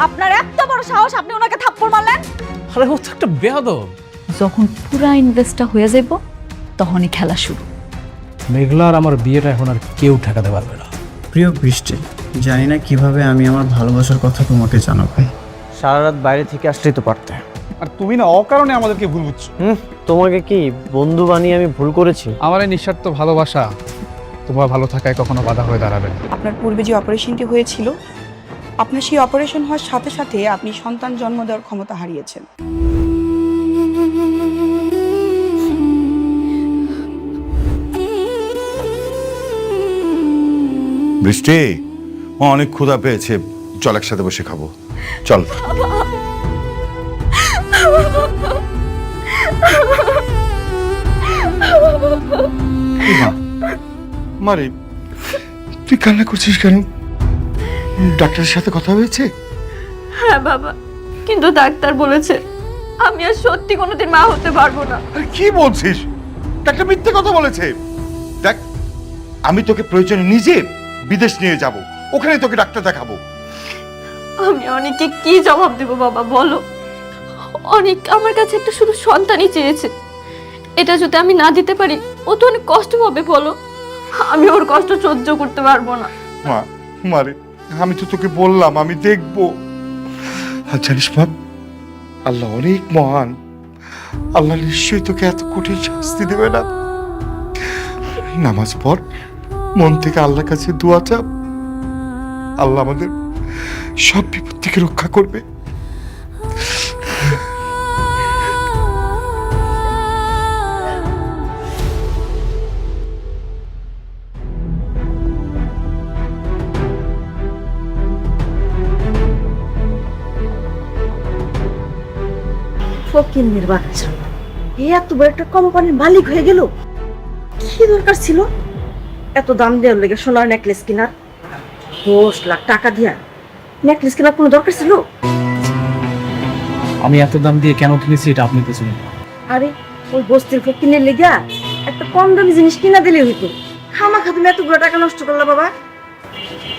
আপনার এত বড় সাহস, আপনি ওনাকে থাপ্পড় মারলেন? আরে ও তো একটা বেয়াদব। যখন পুরা ইনভেস্টটা হয়ে যাব তখনই খেলা শুরু। মেঘলার আমার বিয়েটা এখন আর কেউ ঠেকাতে পারবে না। প্রিয় বৃষ্টি, জানি না কিভাবে আমি আমার ভালোবাসার কথা তোমাকে জানাবো। সারা রাত বাইরে থেকে আসলেই তো পারতে। আর তুমি না অকারণে আমাদেরকে ভুল বুঝছো। তোমাকে কি বন্ধু বানিয়ে আমি ভুল করেছি? আমার এই নিঃস্বার্থ ভালোবাসা তোমার ভালো থাকায় কখনো বাধা হয়ে দাঁড়াবে না। আপনার পূর্বে যে অপারেশনটি হয়েছিল, আপনার সেই অপারেশন হওয়ার সাথে সাথে আপনি সন্তান জন্ম দেওয়ার ক্ষমতা হারিয়েছেন। বৃষ্টি, ও অনেক ক্ষুধা পেয়েছে, চল একসাথে বসে খাবো, চল। মারে, তুই কান্না করছিস কেন? ডাক্তারের সাথে কথা হয়েছে? হ্যাঁ বাবা, কিন্তু ডাক্তার বলেছে আমি আর সত্যি কোনোদিন মা হতে পারবো না। আরে কি বলছিস? ডাক্তার মিথ্যে কথা বলেছে। দেখ, আমি তোকে প্রয়োজনে নিজে বিদেশ নিয়ে যাব, ওখানে তোকে ডাক্তার দেখাবো। আমি অনেককে কি জবাব দেব বাবা বলো? অনেক আমার কাছে একটা শুধু সন্তানই চেয়েছে, এটা যদি আমি না দিতে পারি ও তো অনেক কষ্ট পাবে বলো। আমি ওর কষ্ট সহ্য করতে পারবো না। মা, মারে, আমি তো তোকে বললাম আমি দেখবো। আর জানিস বাপ, আল্লাহ অনেক মহান, আল্লাহ নিশ্চয়ই তোকে এত কঠিন শাস্তি দেবে না। নামাজ পড়, মন থেকে আল্লাহর কাছে দোয়া চাপ, আল্লাহ আমাদের সব বিপদ থেকে রক্ষা করবে। ফকিন্নির বাচ্চা, এত বড় একটা কোম্পানির মালিক হয়ে গেল। কি দরকার ছিল এত দাম দেওয়ার লেগে সোনার নেকলেস কেনার? 10 লাখ টাকা দিয়া নেকলেস কেনার কোনো দরকার ছিল? আমি এত দাম দিয়ে কেন কিনেছি এটা আপনি তো জানেন। আরে ওই বস্তির ফকিন্নির লেগা একটা কম দামি জিনিস কিনা দিলে হইতো। খামাখা তুমি এতগুলো টাকা নষ্ট করলা বাবা।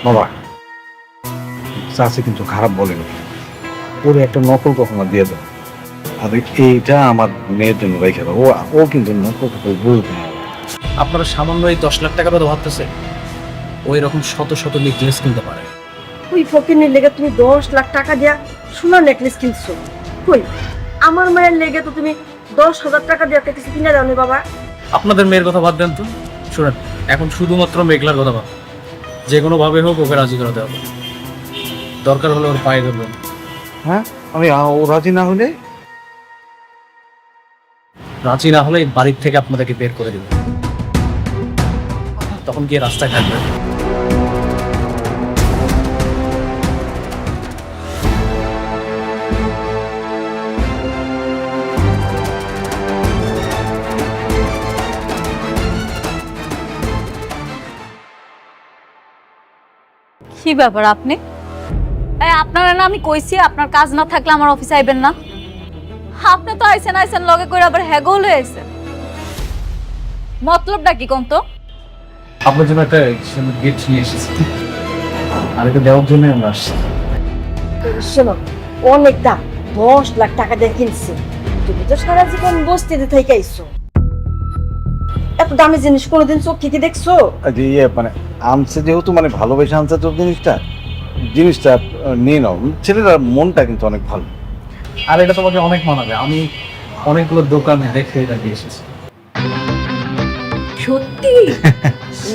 বাবা, চাষি কিন্তু খারাপ বলেনি, ওরে একটা নকল কখনো দিয়ে দাও। আর এইটা আমার মেয়ের জন্য রেখে দাও, ও কিন্তু নকল কখনো বলবে না। আপনারা সামান্য এই 10 লাখ টাকার কথা ভাবতেছে, ওই রকম শত শত নেকলেস কিনতে পারে। ওই ফকিন্নির লেগে তুমি 10 লাখ টাকা দিয়া সোনার নেকলেস কিনছো। কই আমার মায়ের লেগে তো তুমি 10,000 টাকা দিয়ে একটা কিছু কিনে দাওনি বাবা। আপনাদের মেয়ের কথা বাদ দেন তো, শুনেন, এখন শুধুমাত্র মেঘলার কথা ভাব। যে কোনো ভাবে হোক ওকে রাজি করাতে হবে, দরকার হলে ওর পায়ে ধরবেন। হ্যাঁ, আমি ও রাজি না হলে? রাজি না হলে এই বাড়ির থেকে আপনাদেরকে বের করে দেবে, তখন গিয়ে রাস্তায় থাকবে। কি ব্যাপার আপনি? আপনারা না আমি কইছি আপনার কাজ না থাকলে আমার অফিসে আইবেন না। আপনি তো আইছেন লগে করে আবার হ্যাগো লয়ে আইছেন। মতলবটা কি কোন তো? আপনার জন্য একটা গিফট নিয়ে এসেছি, আর এটা দেওয়ার জন্য আমরা আসছি। শোনো, অনেক দাম, 10 লাখ টাকা দিয়ে কিনছি। তুমি তো সারা জীবন বস্তিতে থেকে আইছো, এত দামি জিনিস কোনোদিন চোখে কি দেখছো? যে মানে আনছে যেহেতু, মানে ভালোবেসে আনছে তোর জিনিসটা নিয়ে নাও। ছেলেটার মনটা কিন্তু অনেক ভালো। আর এটা তোমাকে অনেক মানাবে, আমি অনেকগুলো দোকানে দেখে এটা দিয়ে এসেছি। সত্যি?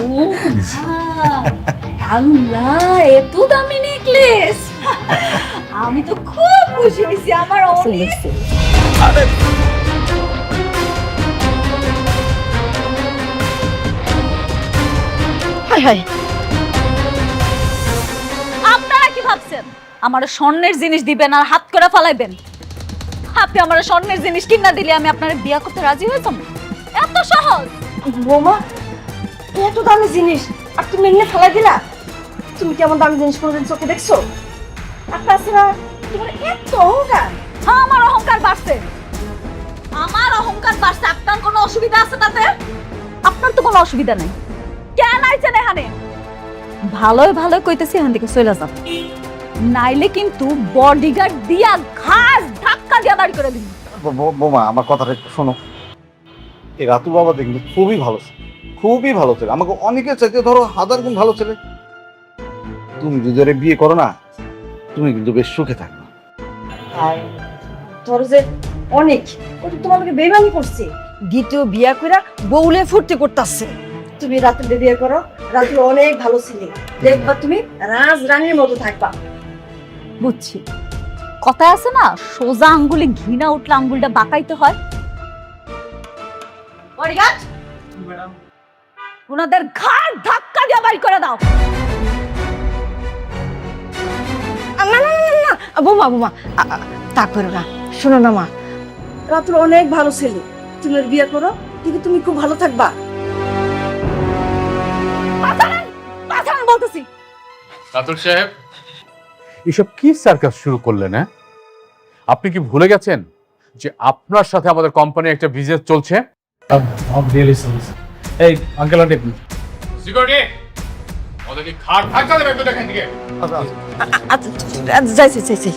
ও আল্লাহ, এত দামি নেকলেস! আমি তো খুব খুশি হইছি। আমার অনেক হায় হায়, আপনারা কি ভাবছেন আমার স্বর্ণের জিনিস দিবেন আর হাত করে ফালাইবেন? আপনি আমার স্বর্ণের জিনিস কিনা দিলে আমি আপনার বিয়ে করতে রাজি হইতাম? এত সহজ? বৌমা, এত দামি জিনিস আর তুমি এমনি ফেলাই দিলা? তুমি কেমন দামি জিনিস কোনোদিন চোখে দেখছো? আর তাছাড়া তোমার এত অহংকার। আমার অহংকার বাড়ছে, আমার অহংকার বাড়ছে। আপনার কোনো অসুবিধা আছে তাতে? আপনার তো কোনো অসুবিধা নেই। কেন আইছেন এখানে? ভালোই ভালোই কইতেছি, এখান থেকে চলে যান। নাইলে কিন্তু বডিগার্ড দিয়া ঘাস ধাক্কা দিয়া বাড়ি করে দিবি। বোমা আমার কথাটা একটু শোনো। এই রাতু বাবা দেখলে খুবই ভালো ছেলে, খুবই ভালো ছেলে, আমাকে অনেকের চাইতে ধরো 1000 গুণ ভালো ছেলে। তুমি যদি ওরে বিয়ে করো না, তুমি কিন্তু বেশ সুখে থাকবে। আর তোর যে অনেক ও তো তোমাকে বেইমানি করছে, দ্বিতীয় বিয়া কইরা বউলে ফুর্তি করতেছে। তুমি রাতুলে বিয়ে করো, রাতুল অনেক ভালো ছেলে, দেখবা তুমি রাজ রানীর মতো থাকবা। বুঝছি, কথায় আছে না, সোজা আঙ্গুলে ঘৃণা উঠলে আঙ্গুলটা বাঁকাইতে হয়। বডিগার্ড, ওনাদের ঘাড় ধাক্কা দিয়ে বাড়ি করে দাও। না না না না না, বোমা বোমা তা করো না, শোনো না মা, রাতুল অনেক ভালো ছেলে, তুমি ওর বিয়ে করো, কিন্তু তুমি খুব ভালো থাকবা। পাঠান বলতেছি। রাতুল সাহেব, এসব কি সার্কাস শুরু করলেন? হ্যাঁ, আপনি কি ভুলে গেছেন যে আপনার সাথে আমাদের কোম্পানির একটা বিজনেস চলছে? এই আঙ্কেল আন্টি, সিকিউরিটি, ওদেরকে খাট ধাক্কা দেবে তো দেখেন দিকে। আচ্ছা যাইছি যাইছি।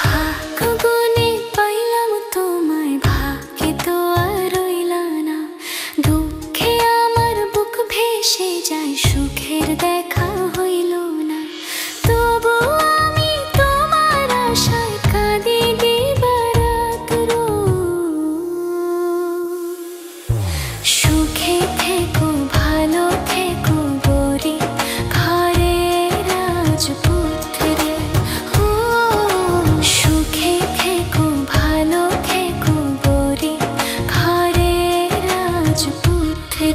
ভাগ্যগুনে পাইলাম তোমায়, ভাগ্যে তো আর রইলা না। দুঃখে আমার বুক ভেসে যায়, সুখের দেখা হইল না। তবু আমি তোমার আশায় কাঁদি দিবারাত রোজ। সুখে থেকো, ভালো থেকো গরি, ঘরের রাজপুত্রে। ও সুখে থেকো, ভালো থেকো গরি, ঘরের রাজপুত্রে।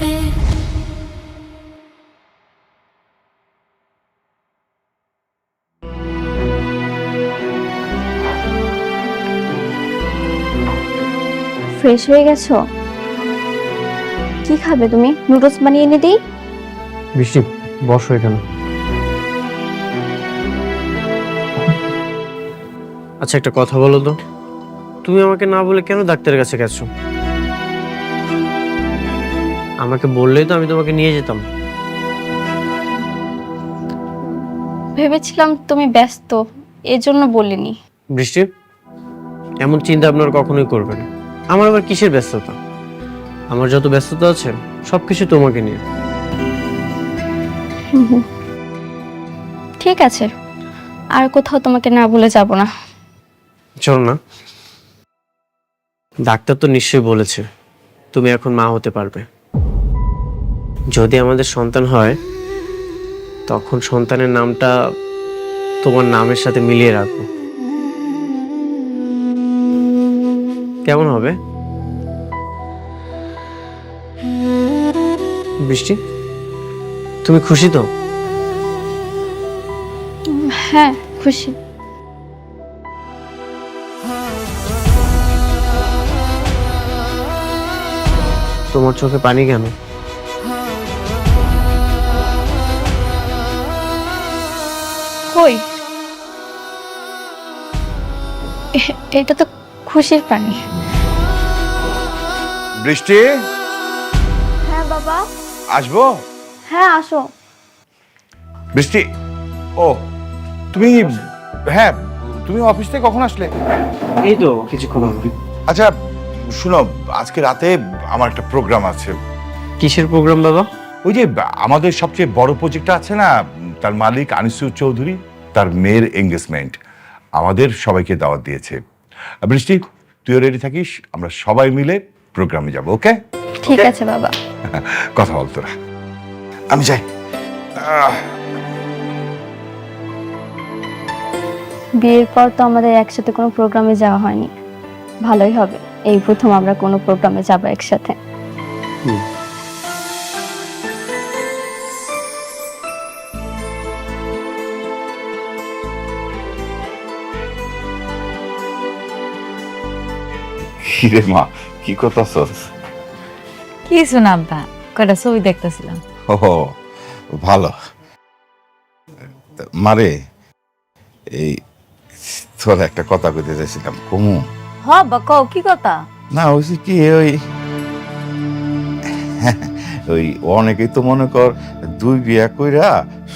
ফ্রেশ হয়ে গেছো? কি খাবে তুমি? নুডলস বানিয়ে এনে দিই? বৃষ্টি, বসো এখানে। আচ্ছা, একটা কথা বলো তো, তুমি আমাকে না বলে কেন ডাক্তারের কাছে গেছো? আমাকে বললেই তো আমি তোমাকে নিয়ে যেতাম। ভেবেছিলাম তুমি ব্যস্ত, এজন্য বলিনি। বৃষ্টি, এমন চিন্তা আপনার কখনোই করবে না। আমার আবার কিসের ব্যস্ততা? আমার যত ব্যস্ততা আছে সবকিছু তোমাকে নিয়ে। ঠিক আছে, আর কোথাও তোমাকে না বলে যাব না। চলো না, ডাক্তার তো নিশ্চয়ই বলেছে তুমি এখন মা হতে পারবে। যদি আমাদের সন্তান হয়, তখন সন্তানের নামটা তোমার নামের সাথে মিলিয়ে রাখবো। কেমন হবে বৃষ্টি? তুমি খুশি তো? হ্যাঁ, খুশি। তোমার চোখে পানি কেন? কই, এটা তো খুশির পানি। বৃষ্টি, হ্যাঁ বাবা। আসবো? হ্যাঁ আসো। বৃষ্টি, ও তুমি, হ্যাঁ তুমি অফিস থেকে কখন আসলে? এই তো কিছুক্ষণ হবে। আচ্ছা শুনো, আজকে রাতে আমার একটা প্রোগ্রাম আছে। কিসের প্রোগ্রাম বাবা? ওই যে আমাদের সবচেয়ে বড় প্রজেক্টটা আছে না, তার মালিক আনিসুর চৌধুরী, তার মেয়ের এঙ্গেজমেন্ট, আমাদের সবাইকে দাওয়াত দিয়েছে। বৃষ্টি, তুইও রেডি থাকিস, আমরা সবাই মিলে প্রোগ্রামে যাব। ওকে? ঠিক আছে বাবা। কথা বল তোরা, আমি যাই। বিয়ের পর তো আমাদের একসাথে কোনো প্রোগ্রামে যাওয়া হয়নি, ভালোই হবে এই প্রথম আমরা কোনো প্রোগ্রামে যাব একসাথে। কিরে মা, কি করতেছস? কিছু না আব্বা, কয়টা ছবি দেখতেছিলাম। ও ভালো। মারে, এই তোর একটা কথা কইতে চাইছিলাম, কমু? হ আব্বা, কও কি কথা? না হয়েছে কি, ওই অনেকেই তো মনে কর 2 বিয়া কইরা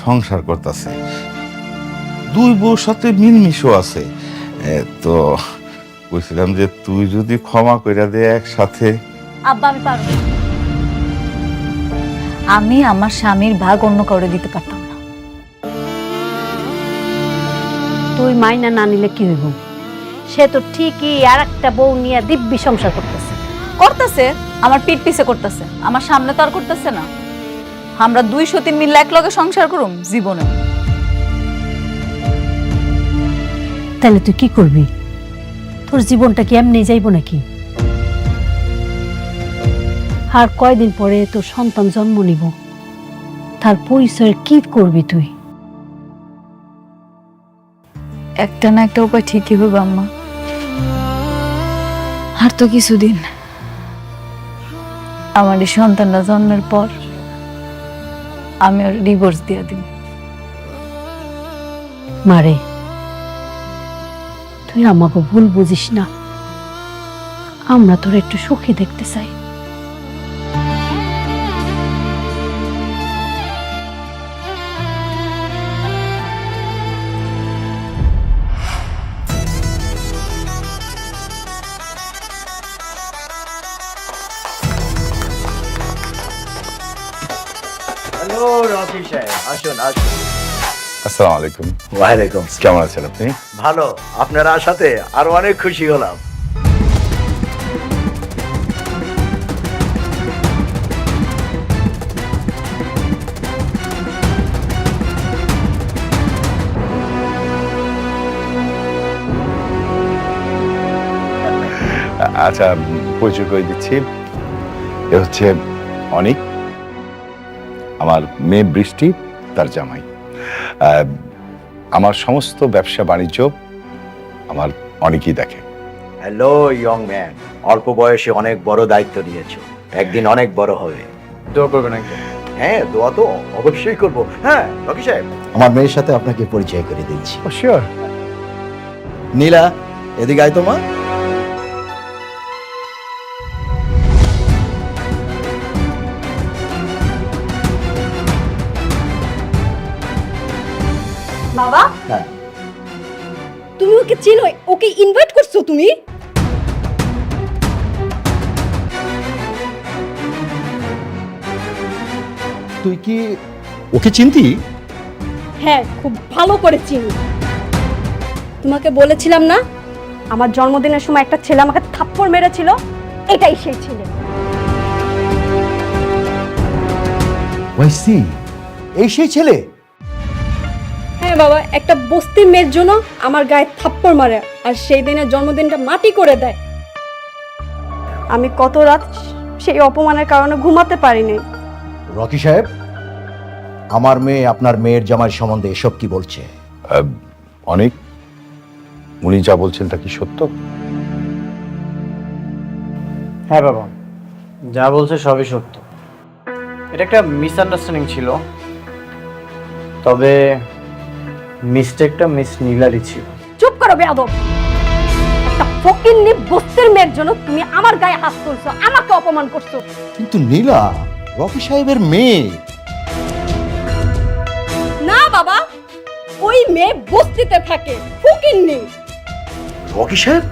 সংসার করতেছে, 2 বউর সাথে মিলমিশও আছে। তো বলছিলাম যে তুই যদি ক্ষমা কইরা দে একসাথে। আব্বা আমি পারবো না। আমি আমার স্বামীর ভাগ অন্য কাউরে দিতে পারতাম না। তুই মাইনা না নিলে কি হইব? সে তো ঠিকই আর একটা বউ নিয়ে দিব্যি সংসার করতেছে। করতেছে, আমার পিঠ পিছে করতেছে, আমার সামনে তো আর করতেছে না। আমরা 2 সতীন মিলে এক লগে সংসার করুম জীবনে। তাহলে তুই কি করবি? তোর জীবনটা কি এমনি যাইব নাকি? আর কয়দিন পরে তোর সন্তান জন্ম নিব, তার পরিচয় কি করবি তুই? একটা না একটা উপায় ঠিকই হবে আম্মা। আর তো কিছুদিন, আমার এই সন্তানটা জন্মের পর আমি ওর ডিভোর্স দিয়ে দিব। মারে, তুই আমাকে ভুল বুঝিস না, আমরা তোর একটু সুখী দেখতে চাই। হ্যালো রকি সাহেব, আসুন আসুন। আসসালামু আলাইকুম। ওয়ালাইকুম। কেমন আছেন আপনি? ভালো, আপনার আসাতে আরো অনেক খুশি হলাম। আচ্ছা, পরিচয় করে দিচ্ছি, এ হচ্ছে অনিক, আমার মেয়ে বৃষ্টি, তার জামাই। আমার সমস্ত ব্যবসা বাণিজ্য আমার অনেকই দেখে। হ্যালো ইয়ং ম্যান, অল্প বয়সে অনেক বড় দায়িত্ব নিয়েছো, একদিন অনেক বড় হবে। দোয়া করবেন আঙ্কেল। হ্যাঁ, দোয়া তো অবশ্যই করব। হ্যাঁ রকি সাহেব, আমার মেয়ের সাথে আপনাকে পরিচয় করে দিচ্ছি। শিওর। নীলা, এদিকে আয় তো মা। বাবা, হ্যাঁ। তুমি ওকে চিনো? ওকে ইনভাইট করছো তুমি? তুই কি ওকে চিনতি? হ্যাঁ, খুব ভালো করে চিনি। তোমাকে বলেছিলাম না, আমার জন্মদিনের সময় একটা ছেলে আমাকে থাপ্পড় মেরেছিল, এটাই সেই ছেলে। ওয়াইসি, এই সেই ছেলে? হ্যাঁ বাবা, একটা বস্তির মেয়ের জন্য আমার গায়ে থাপ্পড় মারে আর সেই দিনের জন্মদিনটা মাটি করে দেয়। আমি কত রাত সেই অপমানের কারণে ঘুমাতে পারিনি। রকি সাহেব, আমার মেয়ে আপনার মেয়ের জামাইয়ের সম্বন্ধে এসব কি বলছে? অনেক, উনি যা বলছেন তা কি সত্য? হ্যাঁ বাবা, যা বলছে সবই সত্য। এটা একটা মিসআন্ডারস্ট্যান্ডিং ছিল, তবে মিস্টেকটা মিস নীলারই ছিল। চুপ করো বেয়াদব! একটা ফকিন্নি বস্তির মেয়ের জন্য তুমি আমার গায়ে হাত তুলছো, আমাকে অপমান করছো। কিন্তু নীলা রকি সাহেবের মেয়ে। না বাবা, ওই মেয়ে বস্তিতে থাকে, ফকিন্নি। রকি সাহেব,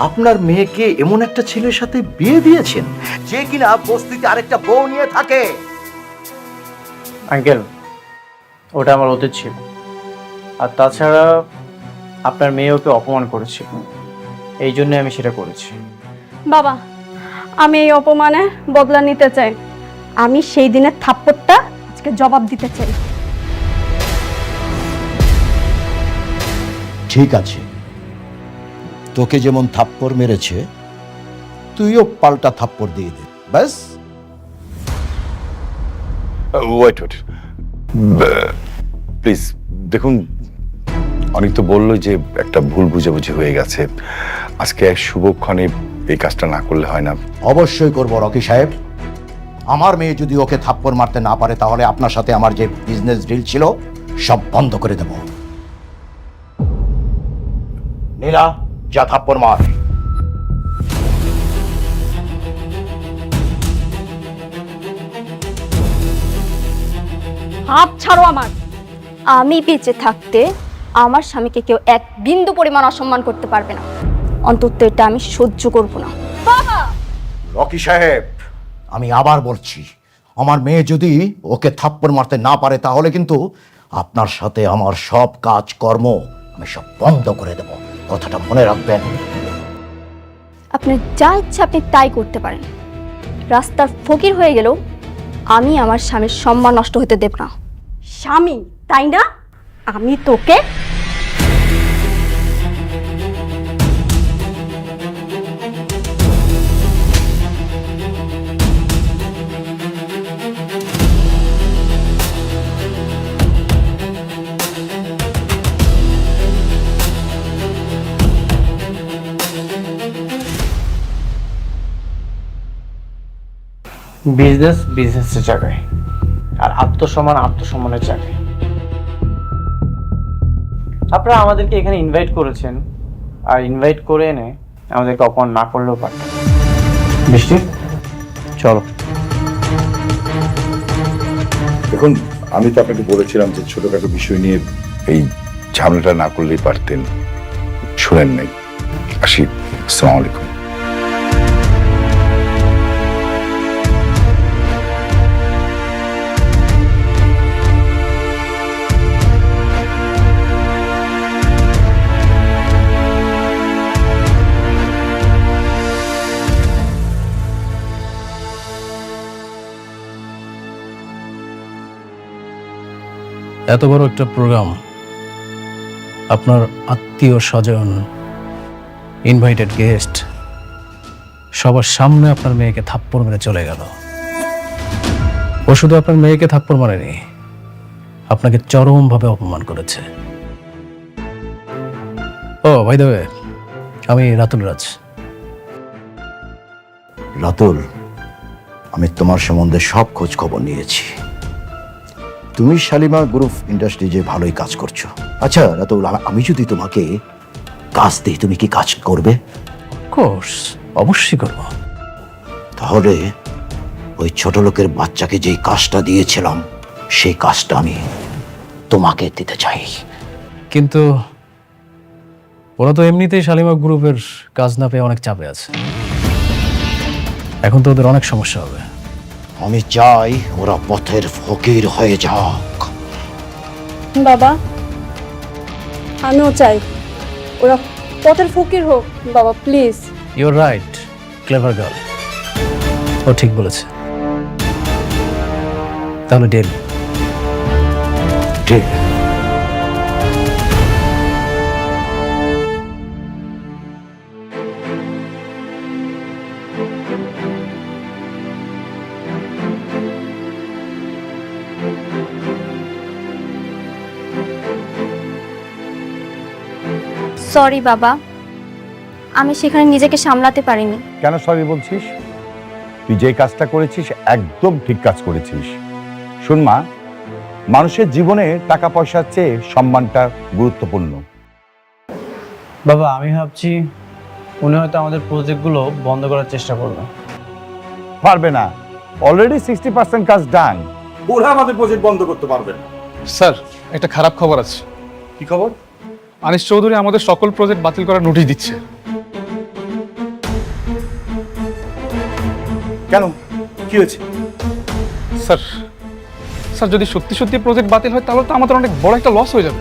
আপনার মেয়েকে এমন একটা ছেলের সাথে বিয়ে দিয়েছেন যে কিনা বস্তিতে আরেকটা বউ নিয়ে থাকে। আঙ্কেল, ওটা আমার অতীত ছিল। আর তাছাড়া আপনার মেয়ে ওকে অপমান করেছিল, এই জন্য আমি সেটা করেছি। বাবা, আমি এই অপমানে বদলা নিতে চাই। আমি সেই দিনের থাপ্পড়টা আজকে জবাব দিতে চাই। ঠিক আছে, তোকে যেমন থাপ্পড় মেরেছে তুইও পাল্টা থাপ্পড় দিয়ে দে, ব্যাস। ওয়েট ওয়েট, প্লিজ দেখুন, অনেক তো বললো যে একটা ভুল বুঝাবুঝি হয়ে গেছে, আজকে এক শুভক্ষণে এই কাজটা না করলে হয় না। অবশ্যই করব রকি সাহেব, আমার মেয়ে যদি ওকে থাপ্পড় মারতে না পারে তাহলে আপনার সাথে আমার যে বিজনেস ডিল ছিল সব বন্ধ করে দেব। নীলা, যা থাপ্পড় মার। হাত ছাড়ো আমার। আমি বেঁচে থাকতে আমার স্বামীকে কেউ এক বিন্দু পরিমাণ অসম্মান করতে পারবে না, অন্তত এটা আমি সহ্য করব না। রকি সাহেব, আমি আবার বলছি, আমার মেয়ে যদি ওকে থাপ্পড় মারতে না পারে তাহলে কিন্তু আপনার সাথে আমার সব কাজকর্ম আমি সব বন্ধ করে দেব, কথাটা মনে রাখবেন। আপনি যা ইচ্ছা আপনি তাই করতে পারেন, রাস্তার ফকির হয়ে গেলেও আমি আমার স্বামীর সম্মান নষ্ট হতে দেব না। স্বামী তাই না? আমি তোকে বিজনেস বিজনেসের জায়গায়, আর আত্মসম্মান আত্মসম্মানের জায়গায়। আপনারা আমাদেরকে এখানে ইনভাইট করেছেন, আর ইনভাইট করে এনে আমাদেরকে অপমান না করলেও পারে। বৃষ্টি, চলো। দেখুন, আমি তো আপনাকে বলেছিলাম যে ছোটখাটো বিষয় নিয়ে এই ঝামেলাটা না করলেই পারতেন, শুনেন নাই। আসি, আসসালামু আলাইকুম। এত বড় একটা প্রোগ্রাম, আপনার আত্মীয় স্বজন, ইনভাইটেড গেস্ট সবার সামনে আপনার মেয়েকে থাপ্পড় মেরে চলে গেল। ও শুধু আপনার মেয়েকে থাপ্পড় মারেনি, আপনাকে চরমভাবে অপমান করেছে। ও ভাই দেবে, আমি রাতুল রাজ। রাতুল, আমি তোমার সম্বন্ধে সব খোঁজ খবর নিয়েছি। তুমি শালিমা গ্রুপ ইন্ডাস্ট্রি যে ভালোই কাজ করছো। আচ্ছা রাতুল, আমি যদি তোমাকে কাজ দিই তুমি কি কাজ করবে? কোর্স অবশ্যই করব। তাহলে ওই ছোট লোকের বাচ্চাকে যেই কাজটা দিয়েছিলাম সেই কাজটা আমি তোমাকে দিতে চাই। কিন্তু ওরা তো এমনিতেই শালিমা গ্রুপের কাজ না পেয়ে অনেক চাপে আছে, এখন তো ওদের অনেক সমস্যা হবে। আমি চাই ওরা পথের ফকির হয়ে যাক। বাবা, আমিও চাই ওরা পথের ফকির হোক। বাবা please. Your right, clever girl, ও ঠিক বলেছে। তাহলে ডেল। ঠিক। সরি বাবা, আমি সেখানে নিজেকে সামলাতে পারিনি। কেন সরি বলছিস? তুই যে কাজটা করেছিস একদম ঠিক কাজ করেছিস। শোন মা, মানুষের জীবনে টাকা পয়সার চেয়ে সম্মানটা গুরুত্বপূর্ণ। বাবা, আমি ভাবছি উনি হয়তো আমাদের প্রজেক্টগুলো বন্ধ করার চেষ্টা করবে। পারবে না, অলরেডি 60% কাজ ডান। ওরা আমাদের প্রজেক্ট বন্ধ করতে পারবে না। স্যার, একটা খারাপ খবর আছে। কি খবর? আনিস চৌধুরী আমাদের সকল প্রজেক্ট বাতিল করার নোটিশ দিচ্ছে। কেন, কি হয়েছে? স্যার স্যার যদি সত্যি সত্যি প্রজেক্ট বাতিল হয় তাহলে তো আমাদের অনেক বড় একটা লস হয়ে যাবে।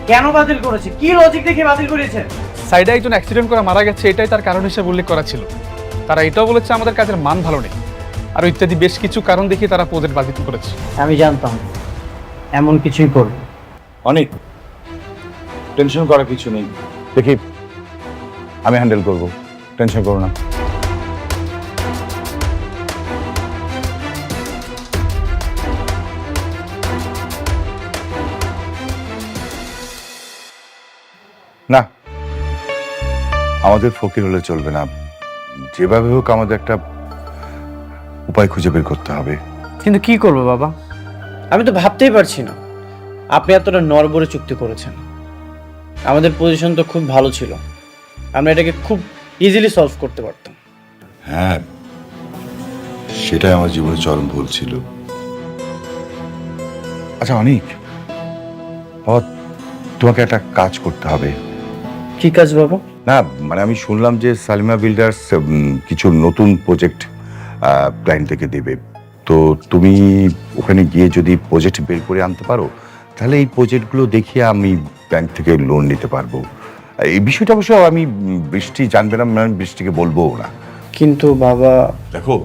কেন বাতিল করেছে? কি লজিক দেখে বাতিল করেছে? সাইডে একজন অ্যাক্সিডেন্ট করে মারা গেছে, এটাই তার কারণ হিসেবে উল্লেখ করা ছিল। তারা এটাও বলেছে আমাদের কাজের মান ভালো নেই, আর ইত্যাদি বেশ কিছু কারণ দেখিয়ে তারা প্রজেক্ট বাতিল করেছে। আমি জানতাম এমন কিছুই করবে। অনেক টেনশন করার কিছু নেই, দেখি আমি হ্যান্ডেল করব, টেনশন করো না। না, আমাদের ফকির হলে চলবে না, যেভাবে হোক আমাদের একটা উপায় খুঁজে বের করতে হবে। কিন্তু কি করব বাবা, আমি তো ভাবতেই পারছি না। আপনি এতটা নড়বড়ে চুক্তি করেছেন, আমাদের পজিশন তো খুব ভালো ছিল, আমরা এটাকে খুব ইজিলি সলভ করতে পারতাম। হ্যাঁ, সেটাই আমার জীবনে চরম ভুল ছিল। আচ্ছা অনিক, বাবা তোমাকে একটা কাজ করতে হবে। কি কাজ বাবা? না মানে আমি শুনলাম যে সালিমা বিল্ডার্স কিছু নতুন প্রজেক্ট ক্লায়েন্ট থেকে দেবে, তো তুমি ওখানে গিয়ে যদি প্রজেক্ট বের করে আনতে পারো তাহলে এই প্রজেক্টগুলো দেখিয়ে আমি ব্যাংক থেকে লোন নিতে পারবো। এই বিষয়টা অবশ্য আমি বৃষ্টি জানবে না, আমি বৃষ্টিকে বলবো না। কিন্তু বাবা, দেখো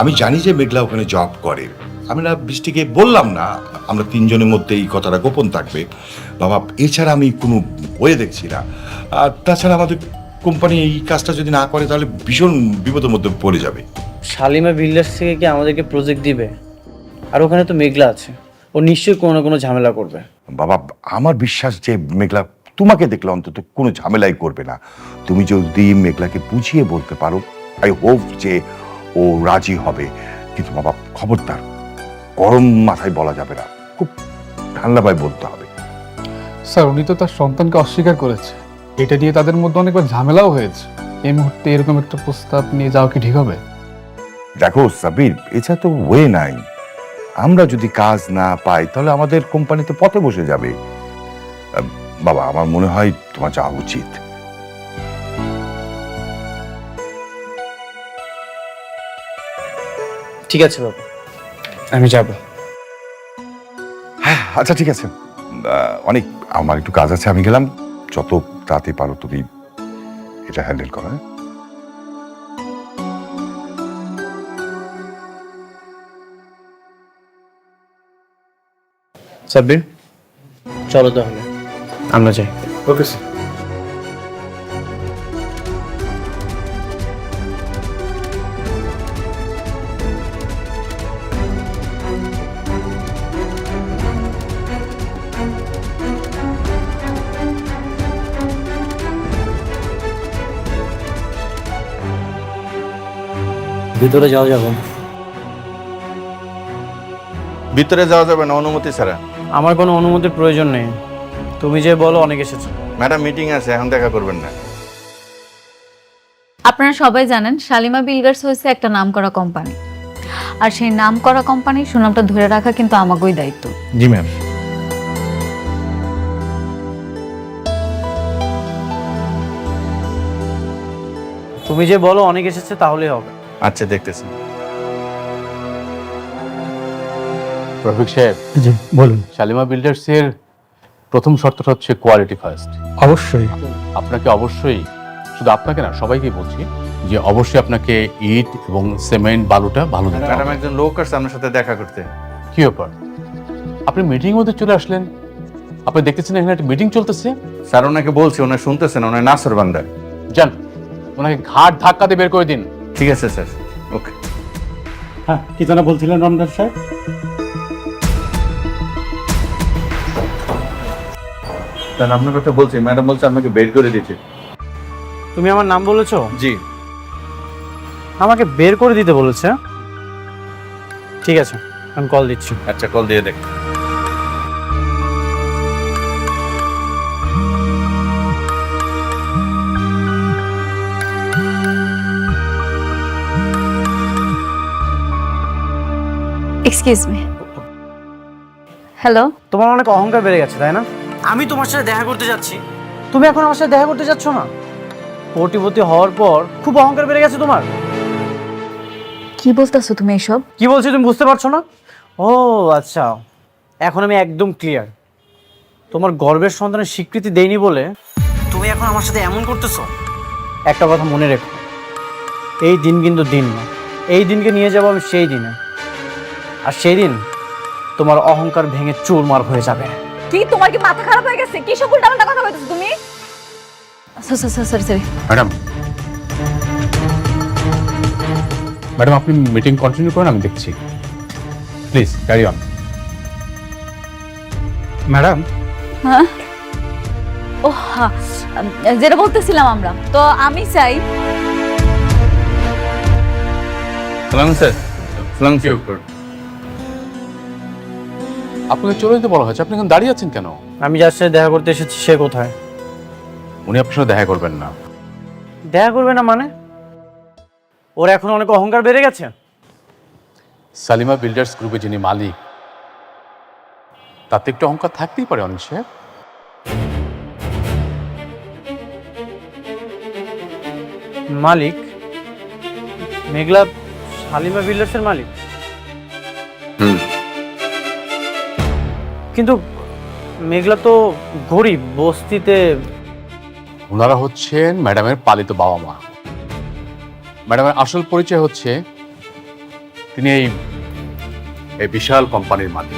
আমি জানি যে মেঘলা ওখানে জব করে, আমি না বৃষ্টিকে বললাম না, আমরা তিনজনের মধ্যে এই কথাটা গোপন থাকবে বাবা, এছাড়া আমি কোনো ওয়ে দেখছি না। আর তাছাড়া আমাদের কোম্পানি এই কাজটা যদি না করে তাহলে ভীষণ বিপদের মধ্যে পড়ে যাবে। শালিমা বিল্ডার্স থেকে কি আমাদেরকে প্রজেক্ট দিবে? আর ওখানে তো মেঘলা আছে, ও নিশ্চয়ই কোনো না কোনো ঝামেলা করবে। বাবা আমার বিশ্বাস যে মেঘলা তোমাকে দেখলে অন্তত কোনো ঝামেলাই করবে না। তুমি যদি মেঘলাকে বুঝিয়ে বলতে পারো, আই হোপ যে ও রাজি হবে। কিন্তু বাবা খবরদার গরম মাথায় বলা যাবে না, খুব ঠান্ডাভাবে বলতে হবে। স্যার উনি তো তার সন্তানকে অস্বীকার করেছে, এটা নিয়ে তাদের মধ্যে অনেকবার ঝামেলাও হয়েছে। এই মুহূর্তে এরকম একটা প্রস্তাব নিয়ে যাওয়া কি ঠিক হবে? দেখো সাবির, এছাড়া তো ওয়ে নাই। আমরা যদি কাজ না পাই তাহলে আমাদের কোম্পানি তো পথে বসে যাবে। বাবা আমার মনে হয় তোমার যাওয়া উচিত। ঠিক আছে বাবা, আমি যাব। হ্যাঁ আচ্ছা ঠিক আছে, অনেক আমার একটু কাজ আছে, আমি গেলাম। যত তাড়াতাড়ি পারো তুমি এটা হ্যান্ডেল করো। হ্যাঁ সাব্বির, চলো তাহলে আমরা যাই। Okay sir. ভিতরে যাওয়া যাবে? ভিতরে যাওয়া যাবে না অনুমতি ছাড়া। আমার কোনো অনুমতির প্রয়োজন নেই, তুমি যে বলো অনেক এসেছো। ম্যাডাম মিটিং আছে, এখন দেখা করবেন না। আপনারা সবাই জানেন শালিমা বিল্ডার্স হয়েছে একটা নামকরা কোম্পানি, আর সেই নামকরা কোম্পানির সুনামটা ধরে রাখা কিন্তু আমাগোই দায়িত্ব। জি ম্যাম। তুমি যে বলো অনেক এসেছে তাহলেই হবে। আচ্ছা দেখতেছি। রফিক সাহেব, জি বলুন। শালিমা বিল্ডার্সের প্রথম শর্তটা হচ্ছে কোয়ালিটি ফার্স্ট। অবশ্যই। আপনাকে অবশ্যই, শুধু আপনাকে না সবাইকে বলছি যে অবশ্যই আপনাকে ইট এবং সিমেন্ট বালুটা ভালো দিতে হবে। ম্যাডাম একজন লোক আসছে আপনার সাথে দেখা করতে। কি ব্যাপার, আপনি মিটিং মধ্যে চলে আসলেন? আপনি দেখতেছেন এখানে একটা মিটিং চলতেছে। স্যার ওনাকে বলছি, ওনার শুনতেছেন, ওনার নাসর বান্দা। যান ওনাকে ঘাট ধাক্কা দিয়ে বের করে দিন। ঠিক আছে স্যার, ওকে। হ্যাঁ, কি যেন বলছিলেন রমজান সাহেব? স্যার আপনার কথা বলছি, ম্যাডাম বলছে আপনাকে বের করে দিতে। তুমি আমার নাম বলেছো? জি। আমাকে বের করে দিতে বলেছে? ঠিক আছে, আমি কল দিচ্ছি। আচ্ছা কল দিয়ে দেখ। Excuse me. হ্যালো। তোমার অনেক অহংকার বেড়ে গেছে তাই না? আমি তোমার সাথে দেখা করতে যাচ্ছি, তুমি এখন আমার সাথে দেখা করতে যাচ্ছ না? কোটিপতি হওয়ার পর খুব অহংকার বেড়ে গেছে তোমার। কি বলতেছো তুমি এসব? কি বলছি তুমি বুঝতে পারছো না? ও আচ্ছা, এখন আমি একদম ক্লিয়ার। তোমার গর্বের সন্তানের স্বীকৃতি দেইনি বলে তুমি এখন আমার সাথে এমন করতেছো। একটা কথা মনে রেখো, এই দিন কিন্তু দিন না, এই দিনকে নিয়ে যাবো আমি সেই দিনে, আর সেই দিন তোমার অহংকার ভেঙে চুরমার হয়ে যাবে। কি তোমার কি মাথা খারাপ হয়ে গেছে? কি সব উল্টাপাল্টা কথা বলতেছো তুমি? সরি। ম্যাডাম, ম্যাডাম আপনি মিটিং কন্টিনিউ করুন, আমি দেখছি। Please carry on. ম্যাডাম। হ্যাঁ, ও হ্যাঁ, যেটা বলতেছিলাম আমরা তো, আমি চাই সালাম স্যার। সালাম স্যার। আপনাকে চলে যেতে বলা হয়েছে, আপনি এখন দাঁড়িয়ে আছেন কেন? আমি যার সাথে দেখা করতে এসেছি সে কোথায়? উনি আপনার সাথে দেখা করবেন না। দেখা করবে না মানে? ওর এখন অনেক অহংকার বেড়ে গেছে। সালিমা বিল্ডার্স গ্রুপে যিনি মালিক, তাতে একটু অহংকার থাকতেই পারে অনিক সাহেব। মালিক? মেঘলা শালিমা বিল্ডার্সের মালিক? কিন্তু মেঘলা তো গরিব, বস্তিতে। ওনারা হচ্ছেন ম্যাডামের পালিত বাবা মা। ম্যাডামের আসল পরিচয় হচ্ছে তিনি এই বিশাল কোম্পানির মালিক।